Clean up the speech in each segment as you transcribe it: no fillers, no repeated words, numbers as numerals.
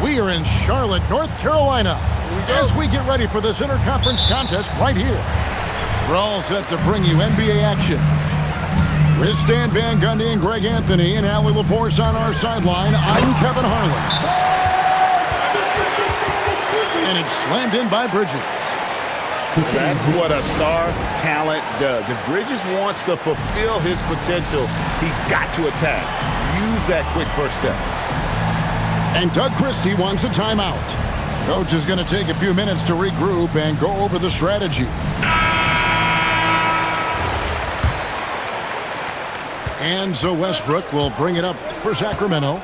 We are in Charlotte, North Carolina, as we get ready for this interconference contest right here. We're all set to bring you NBA action. With Stan Van Gundy and Greg Anthony and Allie LaForce on our sideline, I'm Kevin Harlan. And it's slammed in by Bridges. That's what a star talent does. If Bridges wants to fulfill his potential, he's got to attack. Use that quick first step. And Doug Christie wants a timeout. Coach is going to take a few minutes to regroup and go over the strategy. And so Westbrook will bring it up for Sacramento.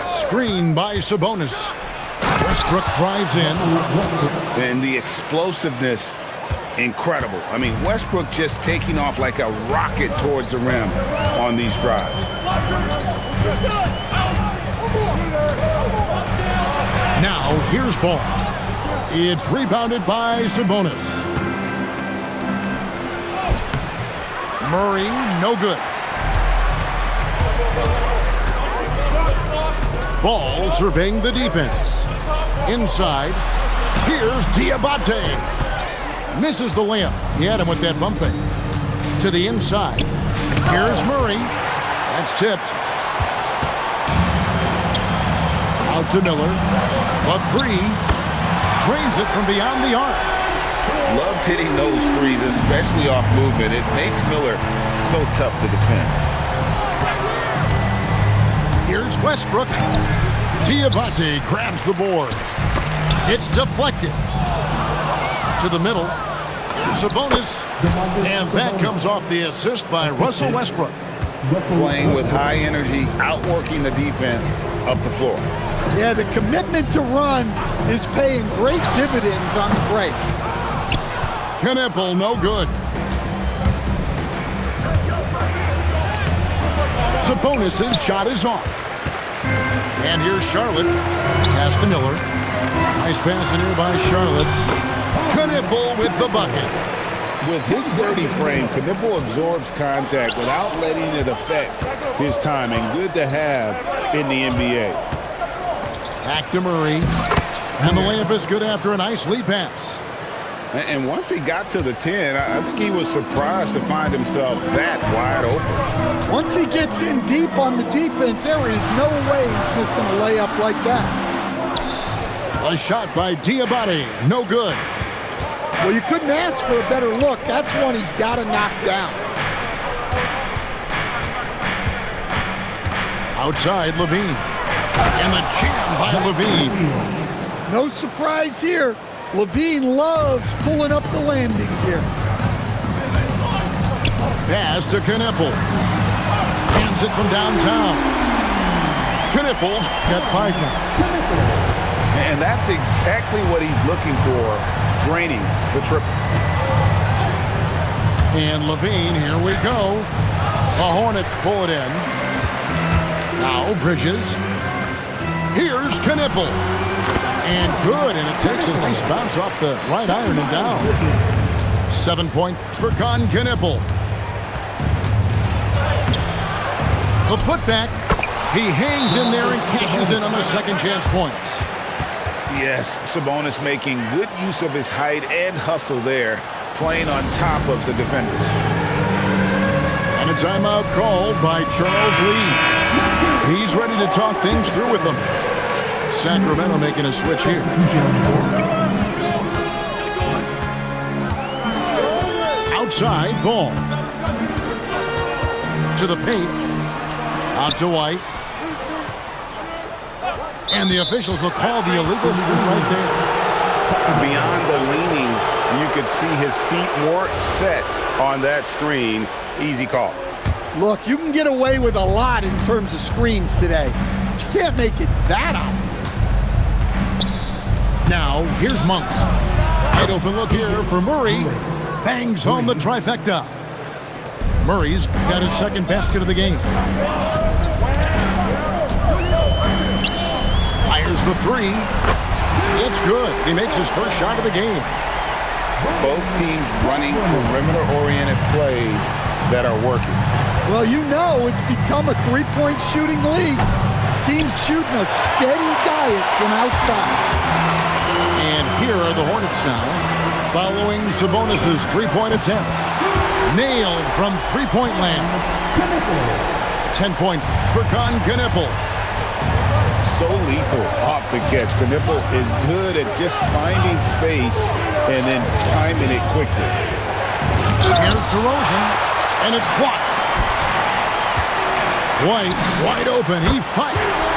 Screen by Sabonis. Westbrook drives in. And the explosiveness, incredible. I mean, Westbrook just taking off like a rocket towards the rim on these drives. Now, here's ball. It's rebounded by Sabonis. Murray, no good. Ball surveying the defense. Inside, here's Diabate. Misses the layup. He had him with that bump fake. To the inside. Here's Murray. That's tipped. Out to Miller. A three. Trains it from beyond the arc. Loves hitting those threes, especially off movement. It makes Miller so tough to defend. Here's Westbrook. Diabate grabs the board. It's deflected. To the middle. Sabonis. And that comes off the assist by Russell Westbrook. Playing with high energy, outworking the defense up the floor. Yeah, the commitment to run is paying great dividends on the break. Knipple, no good. Sabonis' shot is off. And here's Charlotte. Pass to Miller. Nice pass in here by Charlotte. Knipple with the bucket. With his sturdy frame, Knipple absorbs contact without letting it affect his timing. Good to have in the NBA. Back to Murray. And the layup is good after a nice lead pass. And once he got to the 10, I think he was surprised to find himself that wide open. Once he gets in deep on the defense, there is no way he's missing a layup like that. A shot by Diabate, no good. Well, you couldn't ask for a better look. That's one he's got to knock down. Outside, Levine. And the jam by Levine. No surprise here. Levine loves pulling up the landing here. Pass to Knipple. Hands it from downtown. Knipple's got 5 now. And that's exactly what he's looking for, draining the triple. And Levine, here we go. The Hornets pull it in. Now Bridges. Here's Knipple. And good, and it takes a nice bounce off the right iron and down. 7 points for Knipple. The putback. He hangs in there and cashes in on the second chance points. Yes, Sabonis making good use of his height and hustle there, playing on top of the defenders. And a timeout called by Charles Lee. He's ready to talk things through with them. Sacramento making a switch here. Outside, ball. To the paint. Out to White. And the officials will call the illegal screen right there. Beyond the leaning, you could see his feet more set on that screen. Easy call. Look, you can get away with a lot in terms of screens today. But you can't make it that obvious. Now, here's Monk. Wide open look here for Murray. Bangs home the trifecta. Murray's got his second basket of the game. Fires the three. It's good. He makes his first shot of the game. Both teams running perimeter-oriented plays that are working. Well, you know it's become a three-point shooting league. team's shooting a steady diet from outside. And here are the Hornets now, following Sabonis' three-point attempt. Nailed from three-point land. 10 points for Knipple. So lethal off the catch. Knipple is good at just finding space and then timing it quickly. Here's DeRozan, and it's blocked. White, wide open, he fires.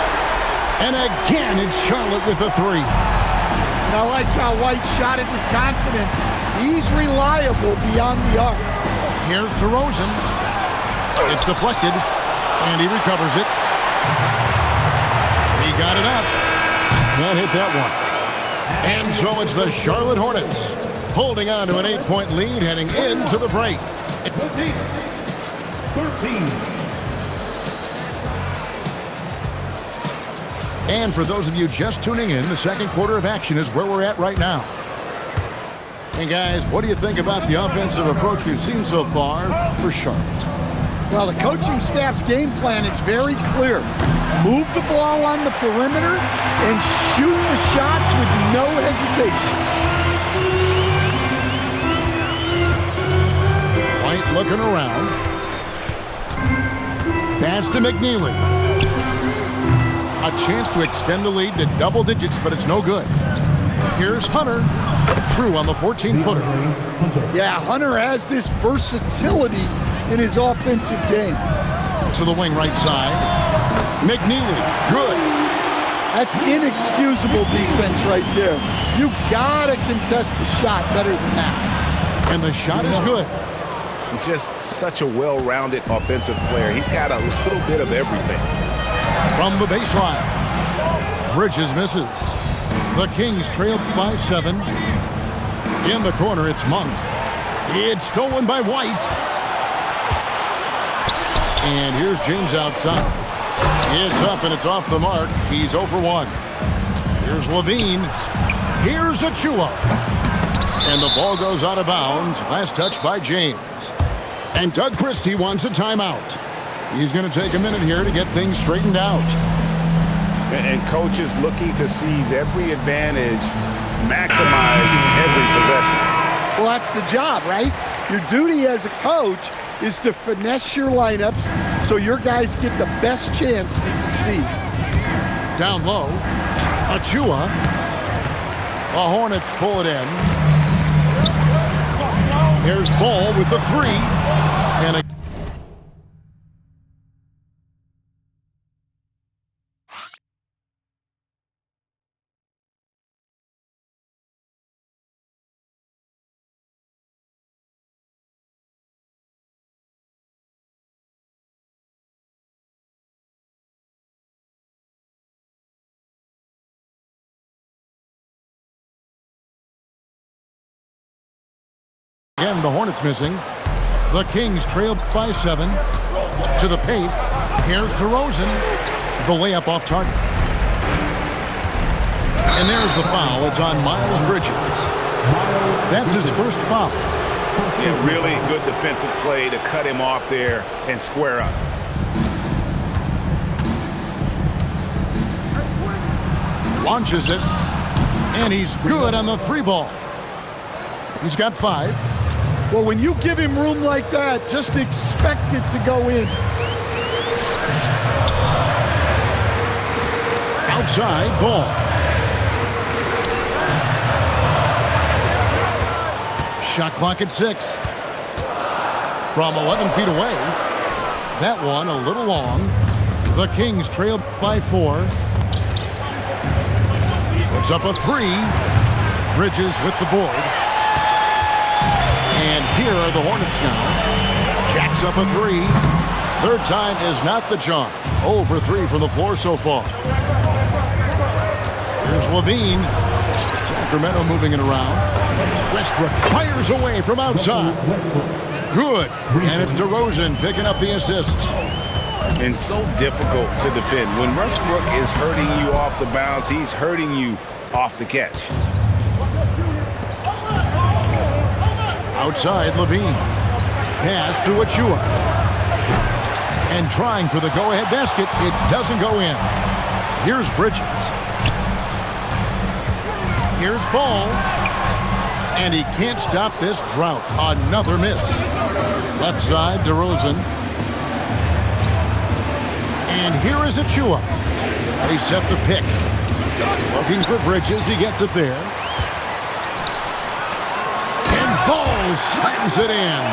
And again, it's Charlotte with a three. And I like how White shot it with confidence. He's reliable beyond the arc. Here's DeRozan. It's deflected, and he recovers it. He got it up. Can't hit that one. And so it's the Charlotte Hornets holding on to an 8-point lead heading into the break. 13. And for those of you just tuning in, the second quarter of action is where we're at right now. And guys, what do you think about the offensive approach we've seen so far for Charlotte? Well, the coaching staff's game plan is very clear. Move the ball on the perimeter and shoot the shots with no hesitation. White looking around. Pass to McNeely. A chance to extend the lead to double digits, but it's no good. Here's Hunter. True on the 14-footer. Yeah, Hunter has this versatility in his offensive game. To the wing right side. McNeely, good. That's inexcusable defense right there. You gotta contest the shot better than that. And the shot is good. He's just such a well-rounded offensive player. He's got a little bit of everything. From the baseline, Bridges misses. The Kings trail by 7. In the corner, it's Monk. It's stolen by White. And here's James outside. It's up and it's off the mark. He's 0 for 1. Here's Levine. Here's Achua. And the ball goes out of bounds. Last touch by James. And Doug Christie wants a timeout. He's going to take a minute here to get things straightened out. And coach is looking to seize every advantage, maximize every possession. Well, that's the job, right? Your duty as a coach is to finesse your lineups so your guys get the best chance to succeed. Down low, Achua. The Hornets pull it in. Here's Ball with the three. And a again, the Hornets missing. The Kings trail by 7. To the paint. Here's DeRozan. The layup off target. And there's the foul. It's on Miles Bridges. That's his first foul. Yeah, really good defensive play to cut him off there and square up. Launches it. And he's good on the 3-ball. He's got 5. Well, when you give him room like that, just expect it to go in. Outside Ball. Shot clock at 6. From 11 feet away. That one a little long. The Kings trail by 4. Puts up a 3. Bridges with the board. And here are the Hornets now. Jacks up a 3. Third time is not the charm. 0 for 3 from the floor so far. Here's Levine. Sacramento moving it around. Westbrook fires away from outside. Good. And it's DeRozan picking up the assists. And so difficult to defend. When Westbrook is hurting you off the bounce, he's hurting you off the catch. Outside, Levine. Pass to Achua. And trying for the go-ahead basket. It doesn't go in. Here's Bridges. Here's Ball. And he can't stop this drought. Another miss. Left side, DeRozan. And here is Achua. They set the pick. Looking for Bridges. He gets it there. And Ball slams it in.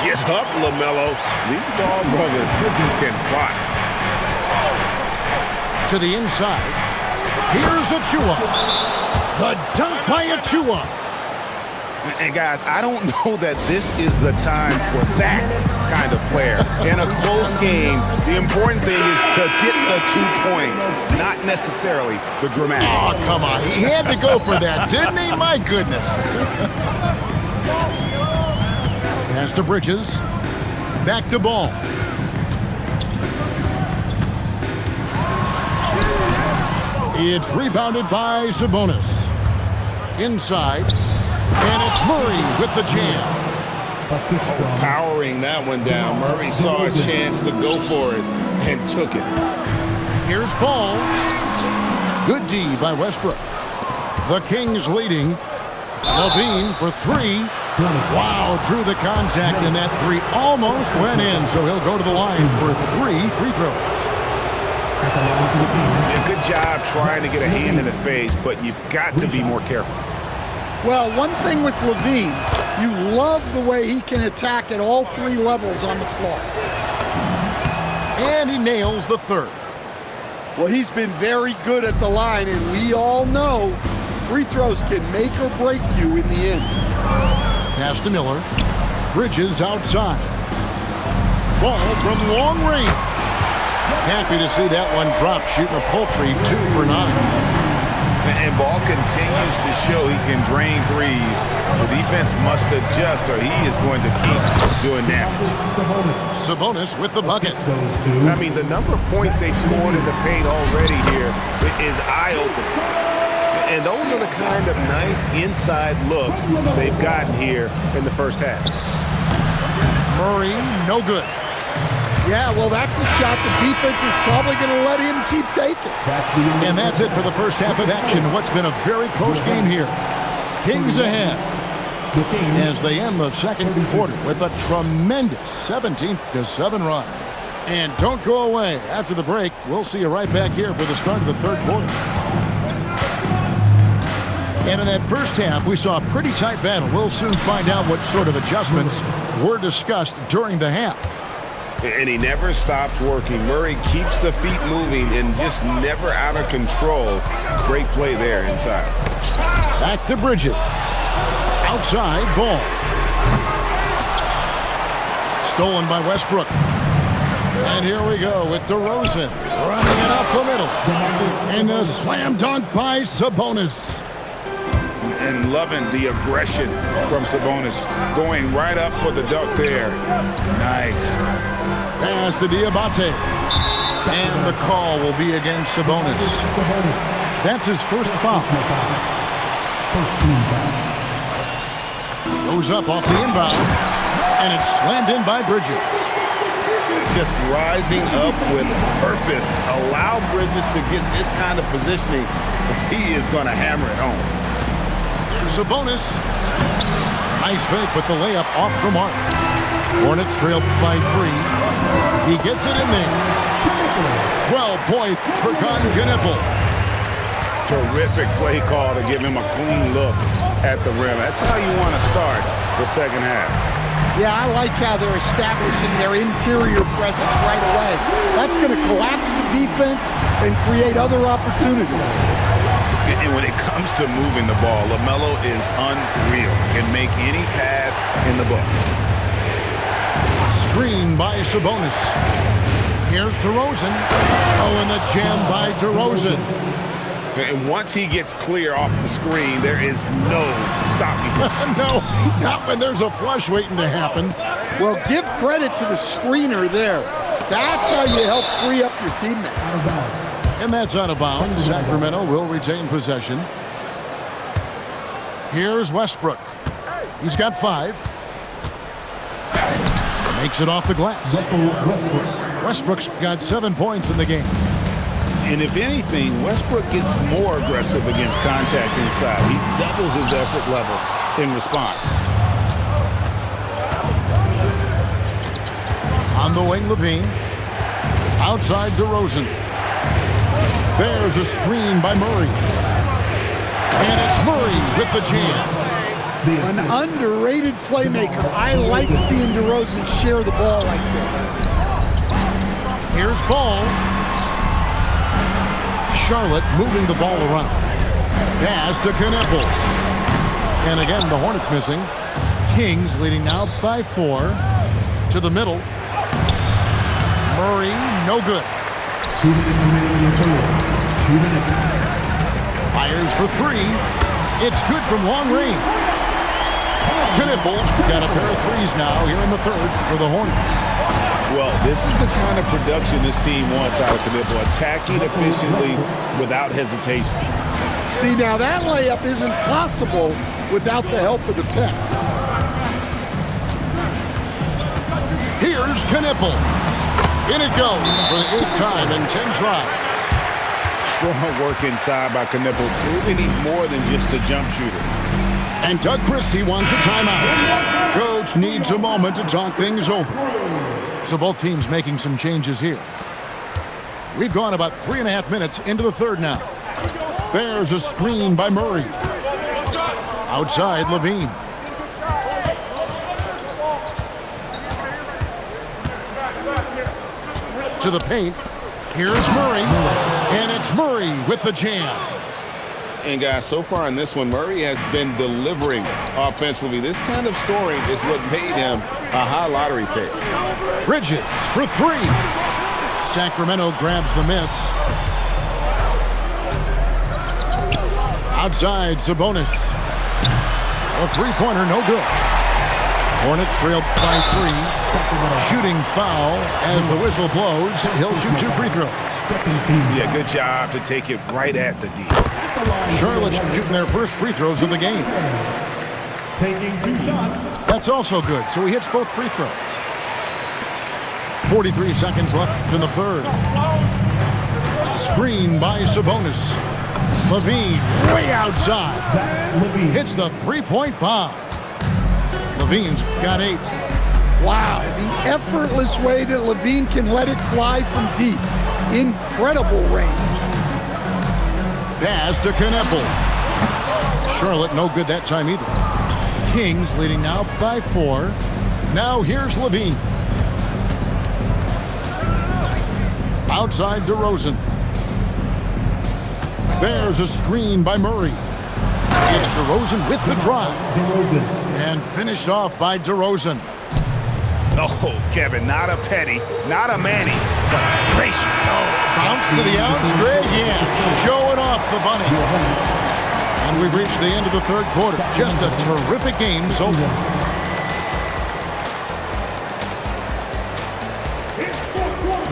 Get up, LaMelo. These Ball brothers can fly. To the inside. Here's Achua. The dunk by Achua. And guys, I don't know that this is the time for that kind of flair. In a close game, the important thing is to get the 2 points, not necessarily the dramatics. Oh, come on. He had to go for that, didn't he? My goodness. Pass to Bridges. Back to Ball. It's rebounded by Sabonis. Inside. And it's Murray with the jam. Powering that one down. Murray saw a chance to go for it and took it. Here's Ball. Good D by Westbrook. The Kings leading. Levine for three. Wow, through the contact, and that three almost went in, so he'll go to the line for 3 free throws. Yeah, good job trying to get a hand in the face, but you've got to be more careful. Well, one thing with Levine, you love the way he can attack at all 3 levels on the floor. And he nails the third. Well, he's been very good at the line, and we all know free throws can make or break you in the end. Pass to Miller. Bridges outside. Ball from long range. Happy to see that one drop, shooting a paltry 2 for 9. And Ball continues to show he can drain threes. The defense must adjust or he is going to keep doing damage. Sabonis with the bucket. I mean, the number of points they've scored in the paint already here is eye-opening. And those are the kind of nice inside looks they've gotten here in the first half. Murray, no good. Yeah, well, that's a shot the defense is probably going to let him keep taking. And that's it for the first half of action. What's been a very close game here. Kings ahead as they end the second quarter with a tremendous 17-7 run. And don't go away. After the break, we'll see you right back here for the start of the third quarter. And in that first half, we saw a pretty tight battle. We'll soon find out what sort of adjustments were discussed during the half. And he never stops working. Murray keeps the feet moving and just never out of control. Great play there inside. Back to Bridges. Outside, Ball. Stolen by Westbrook. And here we go with DeRozan running it up the middle. And a slam dunk by Sabonis. And loving the aggression from Sabonis. Going right up for the dunk there. Nice. Pass to Diabate. And the call will be against Sabonis. That's his first foul. Goes up off the inbound. And it's slammed in by Bridges. Just rising up with purpose. Allow Bridges to get this kind of positioning. He is going to hammer it home. Sabonis. Nice fake, but the layup off the mark. Hornets trail by 3. He gets it in there. 12 points for Knipple. Terrific play call to give him a clean look at the rim. That's how you want to start the second half. Yeah, I like how they're establishing their interior presence right away. That's going to collapse the defense and create other opportunities. And when it comes to moving the ball, LaMelo is unreal. Can make any pass in the book. Screen by Sabonis. Here's DeRozan. Oh, and the jam by DeRozan. And once he gets clear off the screen, there is no stopping him. No, not when there's a flush waiting to happen. Well, give credit to the screener there. That's how you help free up your teammates. And that's out of bounds. Sacramento will retain possession. Here's Westbrook. He's got 5. Makes it off the glass. Westbrook's got 7 points in the game. And if anything, Westbrook gets more aggressive against contact inside. He doubles his effort level in response. On the wing, Levine. Outside, DeRozan. There's a screen by Murray. And it's Murray with the jam. An underrated playmaker. I like seeing DeRozan share the ball like this. Here's Ball. Charlotte moving the ball around. Pass to Kneppel. And again, the Hornets missing. Kings leading now by 4. To the middle. Murray, no good. 2 minutes remaining in the third. 2 minutes. Fires for 3. It's good from long range. Kneppel's got a pair of threes now here in the third for the Hornets. Well, this is the kind of production this team wants out of Kneppel. Attacking efficiently without hesitation. See, now that layup isn't possible without the help of the pick. Here's Kneppel. In it goes for the 8th time in 10 tries. Strong work inside by Kneppel, proving he's more than just a jump shooter. And Doug Christie wants a timeout. Coach needs a moment to talk things over. So both teams making some changes here. We've gone about 3.5 minutes into the third now. There's a screen by Murray. Outside, Levine. To the paint. Here's Murray. And it's Murray with the jam. And guys, so far in this one, Murray has been delivering offensively. This kind of scoring is what made him a high lottery pick. Bridges for 3. Sacramento grabs the miss. Outside, Sabonis. A three-pointer, no good. Hornets trailed by 3. Shooting foul as the whistle blows. He'll shoot 2 free throws. Yeah, good job to take it right at the D. Charlotte shooting their first free throws of the game. Taking 2 shots. That's also good, so he hits both free throws. 43 seconds left in the third. Screen by Sabonis. Levine way outside. Hits the three-point bomb. Levine's got 8. Wow, the effortless way that Levine can let it fly from deep. Incredible range. Pass to Kneppel. Charlotte no good that time either. Kings leading now by 4. Now here's Levine. Outside DeRozan. There's a screen by Murray. It's DeRozan with the drive. And finished off by DeRozan. Oh, Kevin, not a Petty, not a Manny, but gracious. Bounce to the outs, Greg, yeah. Showing off the bunny. And we've reached the end of the third quarter. Just a terrific game so far.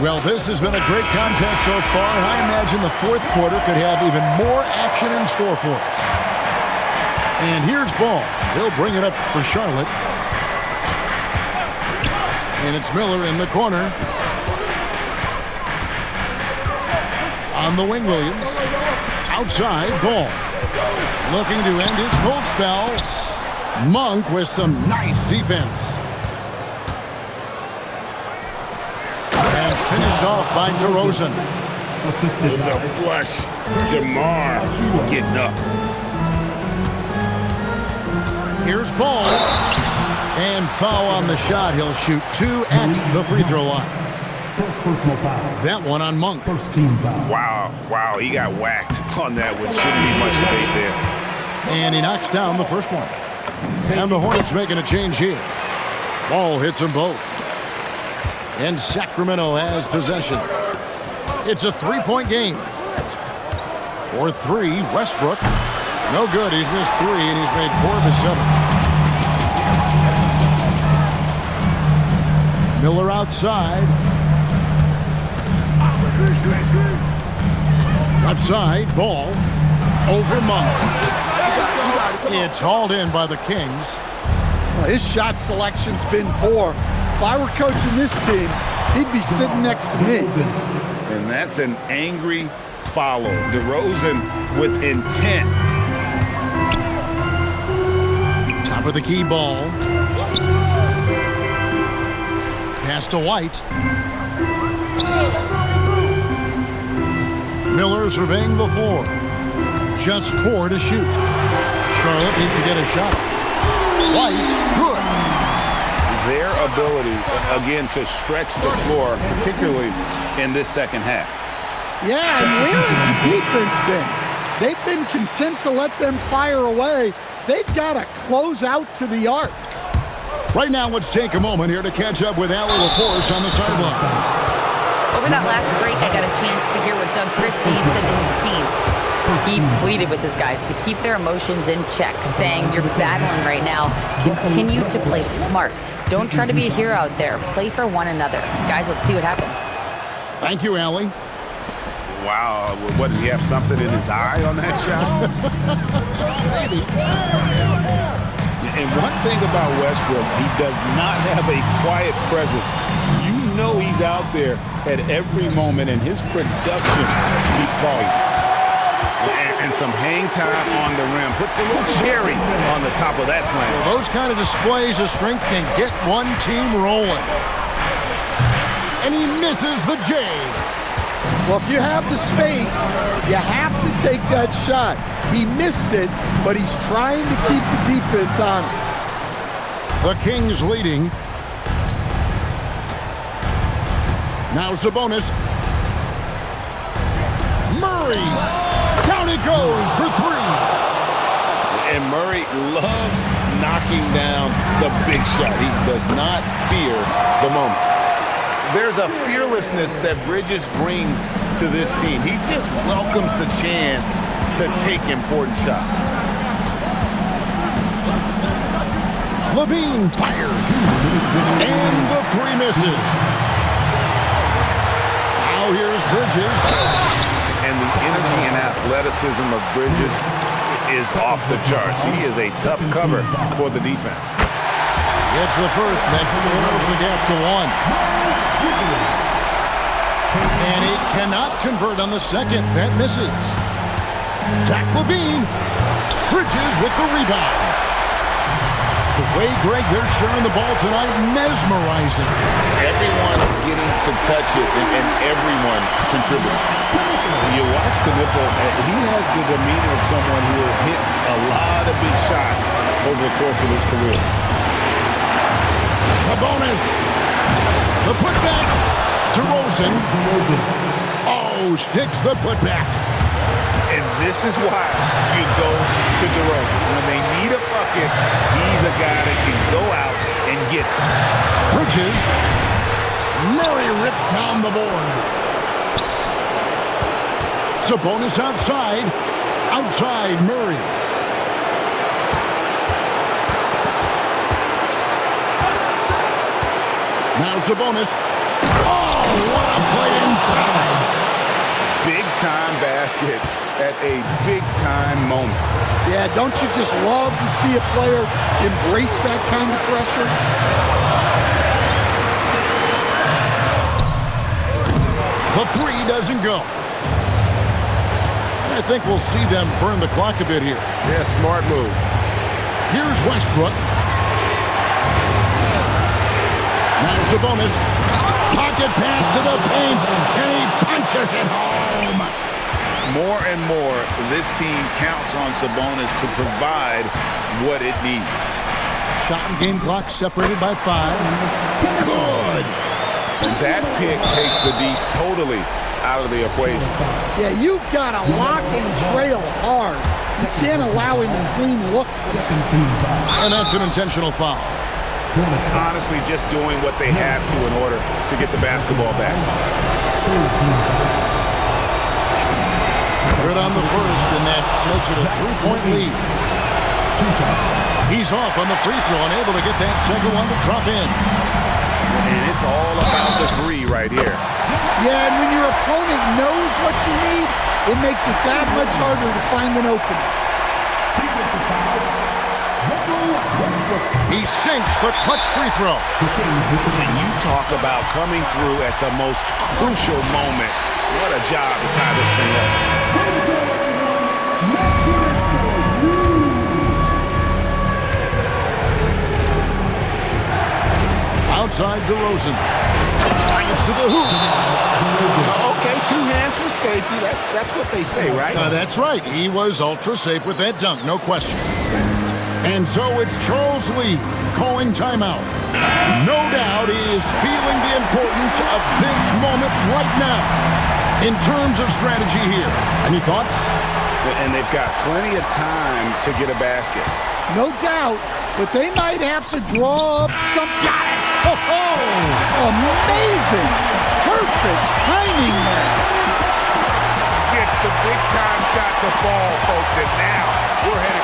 Well, this has been a great contest so far, and I imagine the fourth quarter could have even more action in store for us. And here's Ball. He'll bring it up for Charlotte. And it's Miller in the corner. On the wing, Williams. Outside, Ball. Looking to end his cold spell. Monk with some nice defense. And finished off by DeRozan. The flush. DeMar getting up. Here's Ball. And foul on the shot. He'll shoot 2 at the free throw line. First personal foul. That one on Monk. First team foul. Wow, he got whacked on that one. Shouldn't be much debate there. And he knocks down the first one. And the Hornets making a change here. Ball hits them both. And Sacramento has possession. It's a 3-point game. For 3, Westbrook. No good. He's missed 3, and he's made 4 of the 7. Miller outside. Left side, Ball. Over Monk. It's hauled in by the Kings. Well, his shot selection's been poor. If I were coaching this team, he'd be sitting next to me. And that's an angry follow. DeRozan with intent. Top of the key ball. Pass to White. Miller surveying the floor. Just 4 to shoot. Charlotte needs to get a shot. White, good. Their ability, again, to stretch the floor, particularly in this second half. Yeah, and where has the defense been? They've been content to let them fire away. They've got to close out to the arc. Right now, let's take a moment here to catch up with Allie LaForce on the sideline. Over that last break, I got a chance to hear what Doug Christie said to his team. He pleaded with his guys to keep their emotions in check, saying, "You're battling right now. Continue to play smart. Don't try to be a hero out there. Play for one another." Guys, let's see what happens. Thank you, Allie. Wow, what, did he have something in his eye on that shot? Maybe. And one thing about Westbrook, he does not have a quiet presence. You know he's out there at every moment, and his production speaks volumes. And some hang time on the rim. Puts a little cherry on the top of that slam. Well, those kind of displays of strength can get one team rolling. And he misses the J. Well, if you have the space, you have to take that shot. He missed it, but he's trying to keep the defense honest. The Kings leading. Now Sabonis. Murray. Down it goes for 3. And Murray loves knocking down the big shot. He does not fear the moment. There's a fearlessness that Bridges brings to this team. He just welcomes the chance to take important shots. Levine fires. And the 3 misses. Now here's Bridges. And the energy and athleticism of Bridges is off the charts. He is a tough cover for the defense. It's the first that narrows the gap to 1. And he cannot convert on the second. That misses. Zach LaVine. Bridges with the rebound. The way, Greg, they're sharing the ball tonight, mesmerizing. Everyone's getting to touch it, and everyone's contributing. When you watch Knipple, he has the demeanor of someone who will hit a lot of big shots over the course of his career. Sabonis. The putback. DeRozan. Oh, sticks the putback. And this is why you go to DeRozan. When they need a bucket, he's a guy that can go out and get it. Bridges. Murray rips down the board. Sabonis outside. Outside Murray. Now Sabonis. Oh, what a play inside. Big-time basket at a big-time moment. Yeah, don't you just love to see a player embrace that kind of pressure? The 3 doesn't go. And I think we'll see them burn the clock a bit here. Yeah, smart move. Here's Westbrook. Now Sabonis. Pocket pass to the paint. And he punches it home. More and more, this team counts on Sabonis to provide what it needs. Shot and game clock separated by 5. Good. And that pick takes the D totally out of the equation. Yeah, you've got to lock and trail hard. You can't allow him to clean look. And that's an intentional foul. Honestly, just doing what they have to in order to get the basketball back. Good on the first, and that makes it a 3-point lead. He's off on the free throw and able to get that second one to drop in. And it's all about the 3 right here. Yeah, and when your opponent knows what you need, it makes it that much harder to find an opening. He sinks the clutch free throw. And you talk about coming through at the most crucial moment. What a job to tie this thing up. Outside DeRozan. Fires to the hoop. Okay, 2 hands for safety. That's what they say, right? That's right. He was ultra safe with that dunk, no question. And so it's Charles Lee calling timeout. No doubt he is feeling the importance of this moment right now in terms of strategy here. Any thoughts? And they've got plenty of time to get a basket. No doubt, but they might have to draw up some... Got it! Oh, amazing! Perfect timing there. Gets the big-time shot to fall, folks, and now we're headed...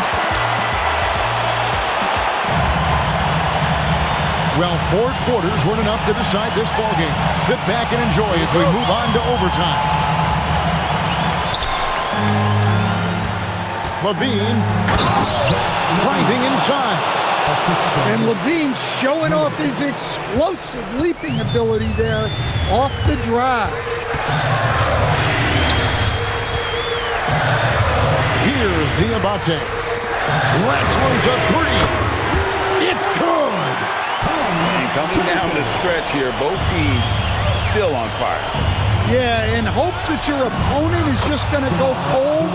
Well, 4 quarters weren't enough to decide this ballgame. Sit back and enjoy as we move on to overtime. Levine driving inside. And Levine showing off his explosive leaping ability there off the drive. Here's Diabate. Rattles a 3. It's good. And coming down the stretch here, both teams still on fire. Yeah, in hopes that your opponent is just going to go cold.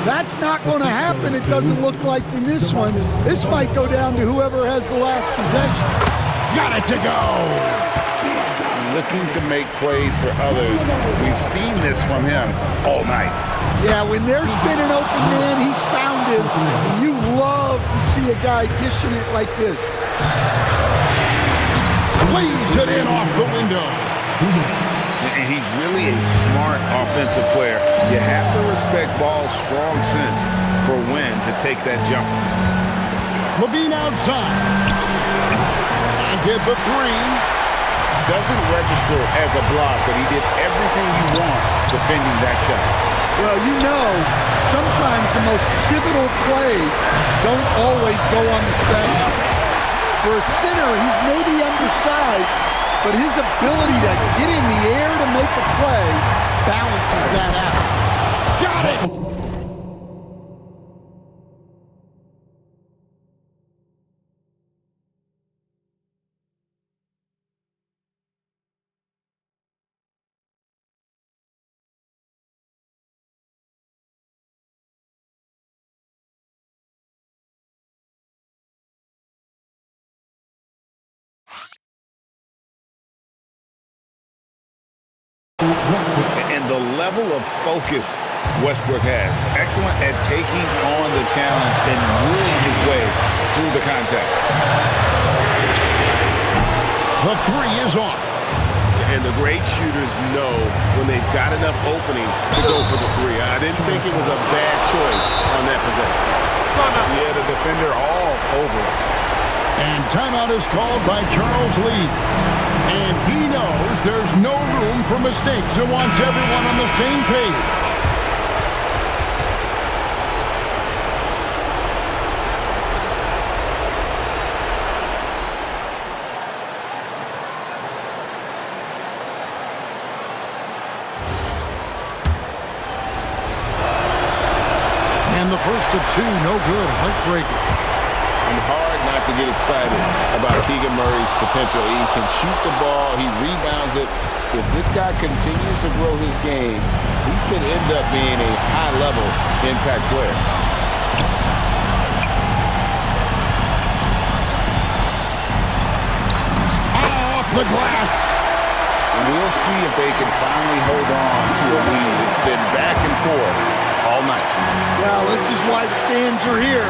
That's not going to happen, it doesn't look like in this one. This might go down to whoever has the last possession. Got it to go. Looking to make plays for others. We've seen this from him all night. Yeah, when there's been an open man, he's found him. And you love to see a guy dishing it like this. Lays it in off the window. And he's really a smart offensive player. You have to respect Ball's strong sense for when to take that jump. Levine outside. And get the 3. Doesn't register as a block, but he did everything you want defending that shot. Well, you know, sometimes the most pivotal plays don't always go on the stat. For a center, he's maybe undersized, but his ability to get in the air to make a play balances that out. Got it! And the level of focus Westbrook has. Excellent at taking on the challenge and willing his way through the contact. The 3 is off. And the great shooters know when they've got enough opening to go for the 3. I didn't think it was a bad choice on that possession. Yeah, the defender all over it. And timeout is called by Charles Lee. And he knows there's no room for mistakes and wants everyone on the same page. And the first of 2, no good, heartbreaking. And hard not to get excited about Keegan Murray's potential. He can shoot the ball. He rebounds it. If this guy continues to grow his game, he could end up being a high-level impact player. Off the glass. And we'll see if they can finally hold on to a lead. It's been back and forth all night. Well, this is why the fans are here.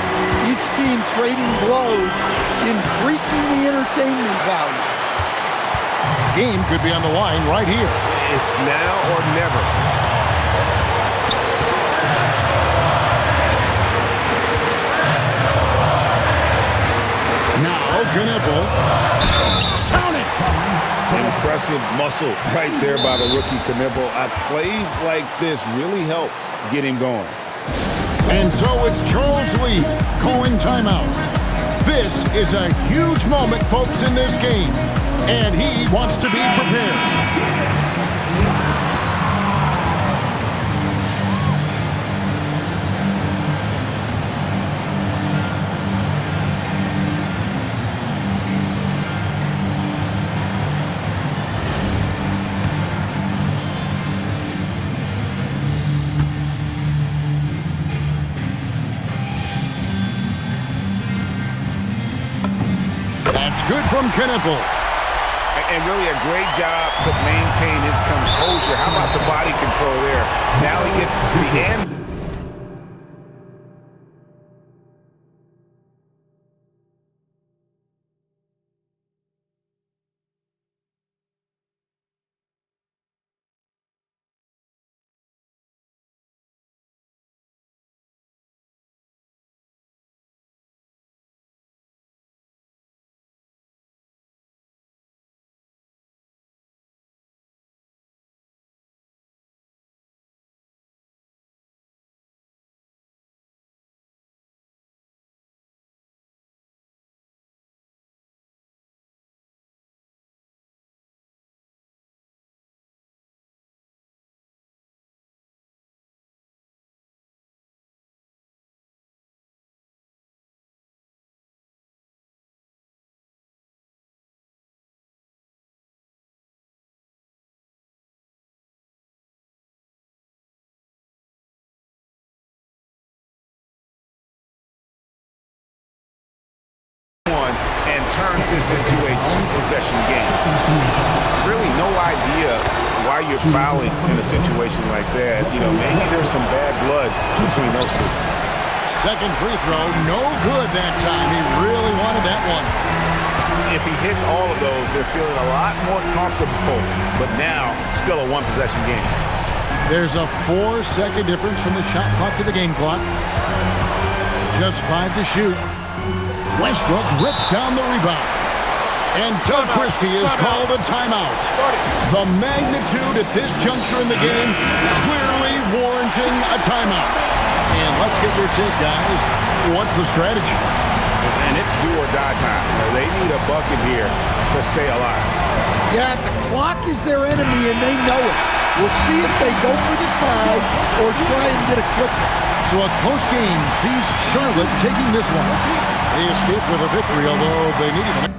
Each team trading blows, increasing the entertainment value. Game could be on the line right here. It's now or never. Now, Knipple. Count it! Impressive muscle right there by the rookie Knipple. Plays like this really help get him going. And so it's Charles Lee calling timeout. This is a huge moment, folks, in this game, and he wants to be prepared. That's good from Knipple. And really a great job to maintain his composure. How about the body control there? Now he gets the end. And turns this into a two-possession game. Really no idea why you're fouling in a situation like that. You know, maybe there's some bad blood between those two. Second free throw, no good that time. He really wanted that one. If he hits all of those, they're feeling a lot more comfortable. But now, still a one-possession game. There's a 4-second difference from the shot clock to the game clock. Just 5 to shoot. Westbrook rips down the rebound. And Doug Christie is called a timeout. The magnitude at this juncture in the game clearly warranting a timeout. And let's get your take, guys. What's the strategy? And it's do or die time. They need a bucket here to stay alive. Yeah, the clock is their enemy, and they know it. We'll see if they go for the tie or try and get a quick one. So a close game sees Charlotte taking this one. They escaped with a victory, although they needed it.